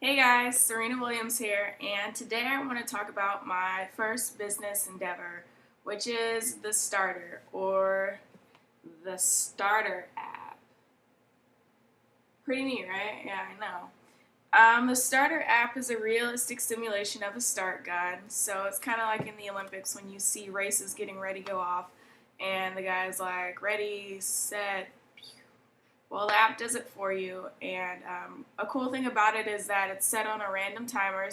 Hey guys, Serena Williams here, and today I want to talk about my first business endeavor, which is the Starter or the Starter app. Pretty neat, right? Yeah, I know. The Starter app is a realistic simulation of a start gun, so it's kind of like in the Olympics when you see races getting ready to go off, and the guy's like, ready, set, well, the app does it for you, and a cool thing about it is that it's set on a random timer,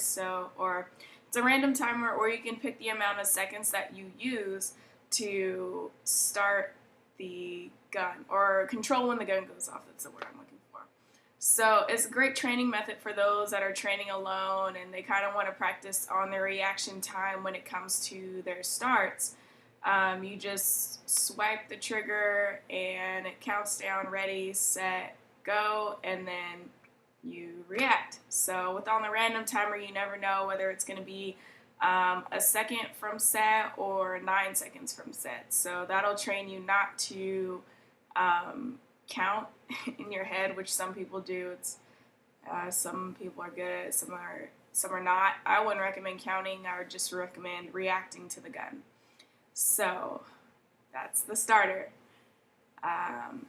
or it's a random timer, or you can pick the amount of seconds that you use to start the gun, or control when the gun goes off. That's the word I'm looking for. So it's a great training method for those that are training alone and they kind of want to practice on their reaction time when it comes to their starts. You just swipe the trigger and it counts down, ready, set, go, and then you react. So with on the random timer, you never know whether it's going to be a second from set or 9 seconds from set. So that'll train you not to count in your head, which some people do. Some people are good at it, some are not. I wouldn't recommend counting. I would just recommend reacting to the gun. So that's the starter. Um,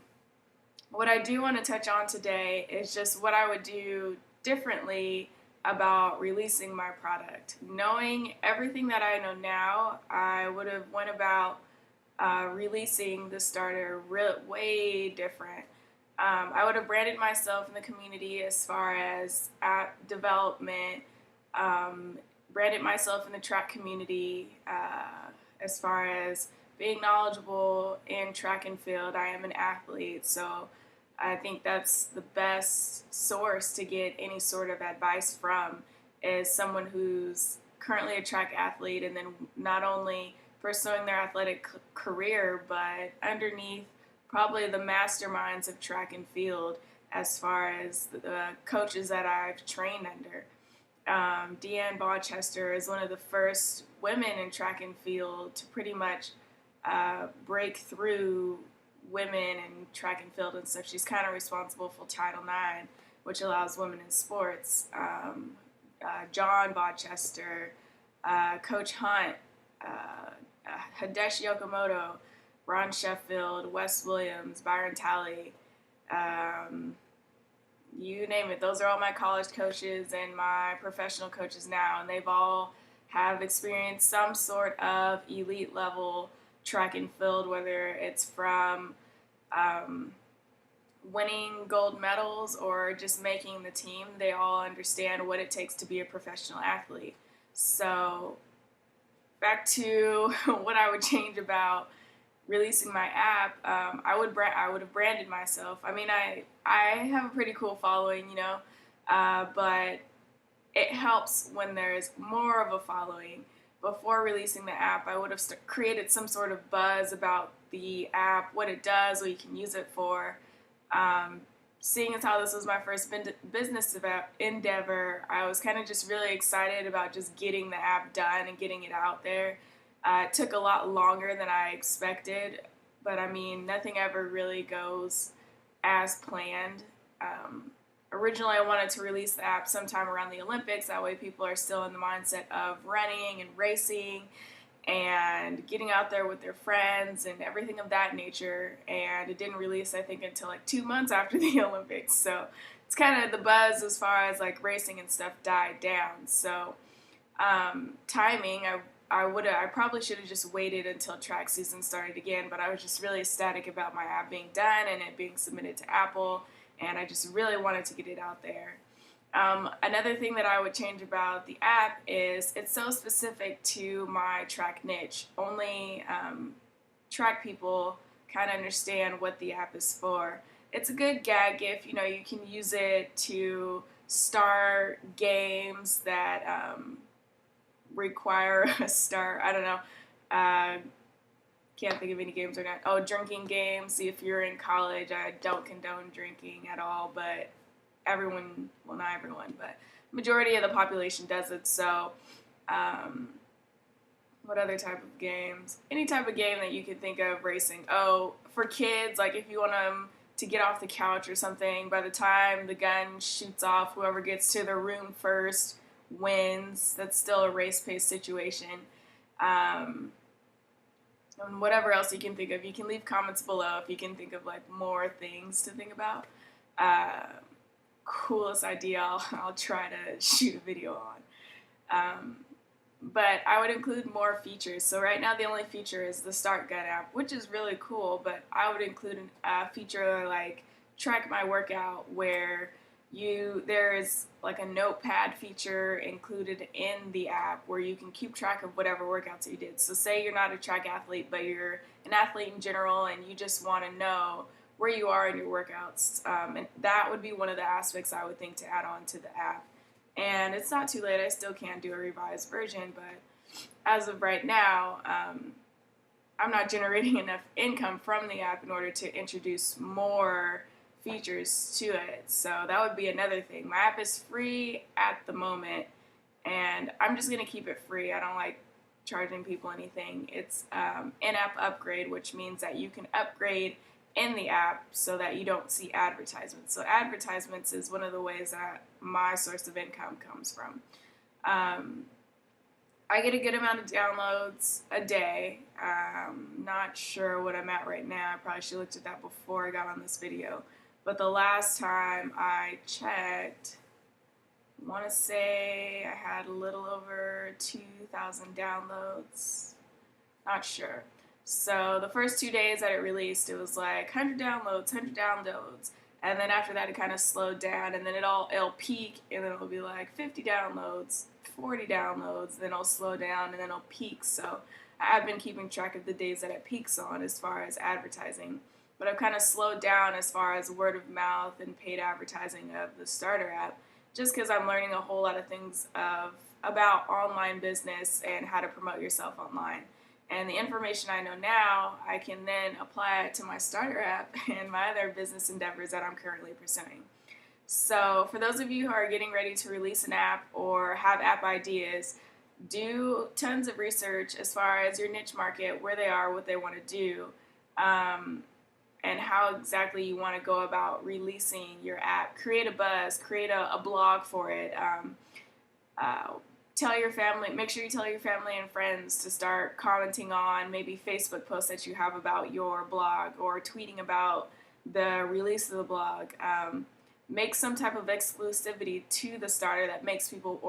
what I do want to touch on today is just what I would do differently about releasing my product. Knowing everything that I know now, I would have went about releasing the starter way different. I would have branded myself in the community as far as app development, branded myself in the track community as far as being knowledgeable in track and field. I am an athlete, so I think that's the best source to get any sort of advice from is someone who's currently a track athlete and then not only pursuing their athletic career, but underneath probably the masterminds of track and field as far as the coaches that I've trained under. Deanne Bauchester is one of the first women in track and field to pretty much break through women in track and field and stuff. She's kind of responsible for Title IX, which allows women in sports. John Bauchester, Coach Hunt, Hideshi Okamoto, Ron Sheffield, Wes Williams, Byron Talley, you name it. Those are all my college coaches and my professional coaches now, and they've all have experienced some sort of elite level track and field, whether it's from winning gold medals or just making the team. They all understand what it takes to be a professional athlete. So back to what I would change about releasing my app, I would have branded myself. I mean, I have a pretty cool following, but it helps when there's more of a following. Before releasing the app, I would have created some sort of buzz about the app, what it does, what you can use it for. Seeing as how this was my first business endeavor, I was kind of just really excited about just getting the app done and getting it out there. It took a lot longer than I expected, but I mean, nothing ever really goes as planned. Originally, I wanted to release the app sometime around the Olympics. That way, people are still in the mindset of running and racing and getting out there with their friends and everything of that nature. And it didn't release, I think, until like 2 months after the Olympics. So it's kind of the buzz as far as like racing and stuff died down. So timing, I probably should have just waited until track season started again, but I was just really ecstatic about my app being done and it being submitted to Apple, and I just really wanted to get it out there. Another thing that I would change about the app is it's so specific to my track niche. Only track people kind of understand what the app is for. It's a good gag gift. You can use it to start games that require a start. I don't know. Can't think of any games or not. Oh, drinking games. If you're in college, I don't condone drinking at all, but everyone, well, not everyone, but majority of the population does it. So, what other type of games? Any type of game that you can think of racing. Oh, for kids, like if you want them to get off the couch or something. By the time the gun shoots off, whoever gets to the room first wins. That's still a race-paced situation. And whatever else you can think of. You can leave comments below if you can think of like more things to think about. Coolest idea I'll try to shoot a video on. But I would include more features. So right now the only feature is the Start Gun app, which is really cool, but I would include a feature like Track My Workout, where there is like a notepad feature included in the app where you can keep track of whatever workouts you did. So say you're not a track athlete, but you're an athlete in general and you just want to know where you are in your workouts. And that would be one of the aspects I would think to add on to the app. And it's not too late. I still can do a revised version, but as of right now, I'm not generating enough income from the app in order to introduce more features to it. So that would be another thing. My app is free at the moment, and I'm just going to keep it free. I don't like charging people anything. It's in-app upgrade, which means that you can upgrade in the app so that you don't see advertisements. So advertisements is one of the ways that my source of income comes from. I get a good amount of downloads a day. Not sure what I'm at right now. I probably should have looked at that before I got on this video. But the last time I checked, I want to say I had a little over 2,000 downloads. Not sure. So the first 2 days that it released, it was like 100 downloads, 100 downloads. And then after that, it kind of slowed down, and then it'll peak, and then it'll be like 50 downloads, 40 downloads, then it'll slow down, and then it'll peak. So I've been keeping track of the days that it peaks on as far as advertising. But I've kind of slowed down as far as word of mouth and paid advertising of the starter app, just because I'm learning a whole lot of things about online business and how to promote yourself online. And the information I know now, I can then apply it to my starter app and my other business endeavors that I'm currently pursuing. So for those of you who are getting ready to release an app or have app ideas, do tons of research as far as your niche market, where they are, what they want to do, and how exactly you want to go about releasing your app. Create a buzz, create a blog for it. Tell your family, make sure you tell your family and friends to start commenting on maybe Facebook posts that you have about your blog, or tweeting about the release of the blog. Make some type of exclusivity to the starter that makes people,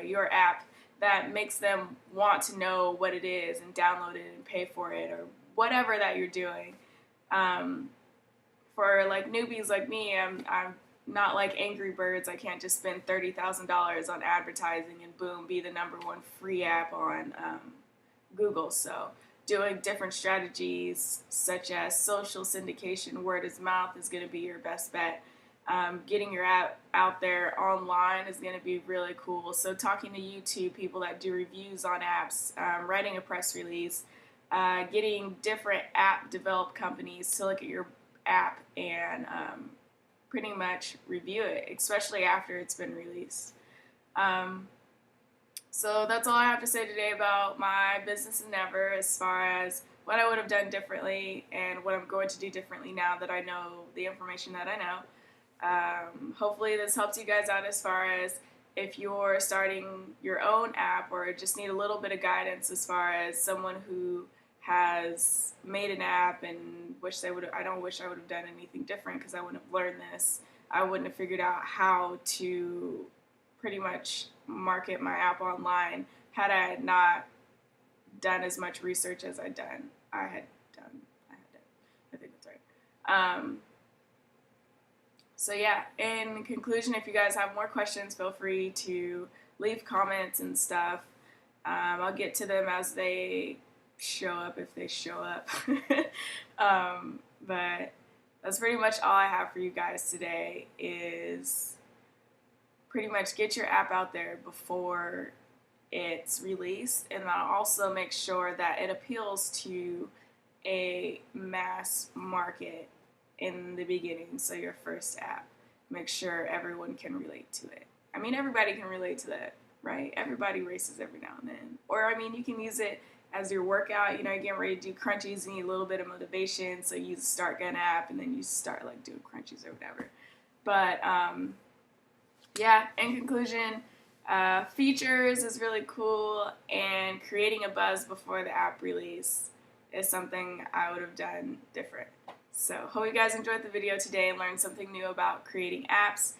your app, that makes them want to know what it is and download it and pay for it, or whatever that you're doing. For like newbies like me, I'm not like Angry Birds. I can't just spend $30,000 on advertising and boom, be the #1 free app on Google. So doing different strategies such as social syndication, word of mouth is going to be your best bet. Getting your app out there online is going to be really cool. So talking to YouTube people that do reviews on apps, writing a press release, getting different app developed companies to look at your app and pretty much review it, especially after it's been released. So that's all I have to say today about my business endeavor as far as what I would have done differently and what I'm going to do differently now that I know the information that I know. Hopefully this helps you guys out as far as if you're starting your own app or just need a little bit of guidance as far as someone who has made an app and I don't wish I would have done anything different, because I wouldn't have learned this. I wouldn't have figured out how to pretty much market my app online had I not done as much research as I had done. I think that's right. So yeah, in conclusion, if you guys have more questions, feel free to leave comments and stuff. I'll get to them as they show up, if they show up. But that's pretty much all I have for you guys today, is pretty much get your app out there before it's released, and I'll also make sure that it appeals to a mass market in the beginning. So your first app, make sure everyone can relate to it. I mean, everybody can relate to that, right? Everybody races every now and then. Or I mean, you can use it as your workout. You know, you're getting ready to do crunchies, you need a little bit of motivation, so you use the Start Gun app, and then you start like doing crunchies or whatever. But yeah, in conclusion, features is really cool, and creating a buzz before the app release is something I would have done different. So hope you guys enjoyed the video today and learned something new about creating apps.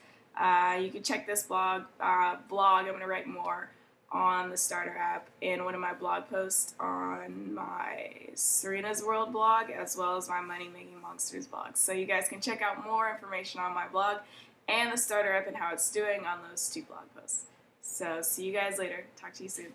You can check this blog. I'm going to write more on the starter app in one of my blog posts on my Serena's World blog, as well as my Money Making Monsters blog. So you guys can check out more information on my blog and the starter app and how it's doing on those 2 blog posts. So see you guys later. Talk to you soon.